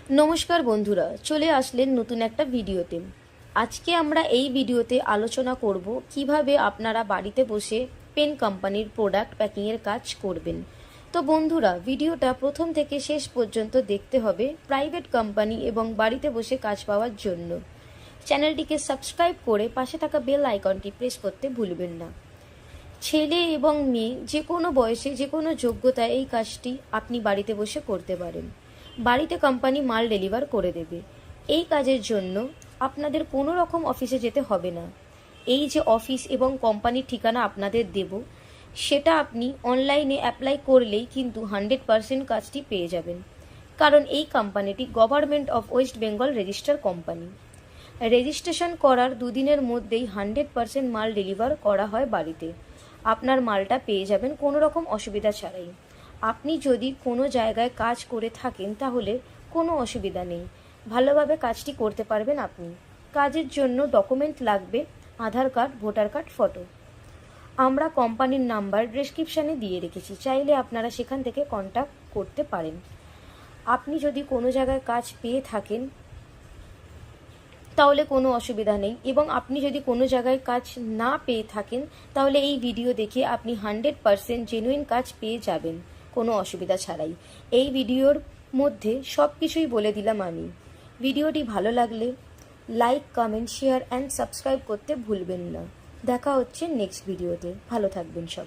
নমস্কার বন্ধুরা, চলে আসলেন নতুন একটা ভিডিওতে। আজকে আমরা এই ভিডিওতে আলোচনা করব কিভাবে আপনারা বাড়িতে বসে পেন কোম্পানির প্রোডাক্ট প্যাকিংয়ের কাজ করবেন। তো বন্ধুরা, ভিডিওটা প্রথম থেকে শেষ পর্যন্ত দেখতে হবে প্রাইভেট কোম্পানি এবং বাড়িতে বসে কাজ পাওয়ার জন্য। চ্যানেলটিকে সাবস্ক্রাইব করে পাশে থাকা বেল আইকনটি প্রেস করতে ভুলবেন না। ছেলে এবং মেয়ে যে কোনো বয়সে যে কোনো যোগ্যতায় এই কাজটি আপনি বাড়িতে বসে করতে পারেন। বাড়িতে কোম্পানি মাল ডেলিভার করে দেবে। এই কাজের জন্য আপনাদের কোনো রকম অফিসে যেতে হবে না। এই যে অফিস এবং কোম্পানির ঠিকানা আপনাদের দেব, সেটা আপনি অনলাইনে অ্যাপ্লাই করলেই কিন্তু 100% কাজটি পেয়ে যাবেন। কারণ এই কোম্পানিটি government of West Bengal register company. Registration করার দুদিনের মধ্যেই 100% মাল ডেলিভার করা হয় বাড়িতে। আপনার মালটা পেয়ে যাবেন কোনো রকম অসুবিধা ছাড়াই। আপনি যদি কোনো জায়গায় কাজ করে থাকেন তাহলে কোনো অসুবিধা নেই, ভালোভাবে কাজটি করতে পারবেন আপনি। কাজের জন্য ডকুমেন্ট লাগবে আধার কার্ড, ভোটার কার্ড, ফটো। আমরা কোম্পানির নাম্বার ডেসক্রিপশানে দিয়ে রেখেছি, চাইলে আপনারা সেখান থেকে কন্ট্যাক্ট করতে পারেন। আপনি যদি কোনো জায়গায় কাজ পেয়ে থাকেন তাহলে কোনো অসুবিধা নেই, এবং আপনি যদি কোনো জায়গায় কাজ না পেয়ে থাকেন তাহলে এই ভিডিও দেখে আপনি 100% জেনুইন কাজ পেয়ে যাবেন কোনো অসুবিধা ছাড়াই। এই ভিডিওর মধ্যে সব কিছুই বলে দিলাম আমি। ভিডিওটি ভালো লাগলে like, comment, share and subscribe করতে ভুলবেন না। দেখা হচ্ছে নেক্সট ভিডিওতে। ভালো থাকবেন সব।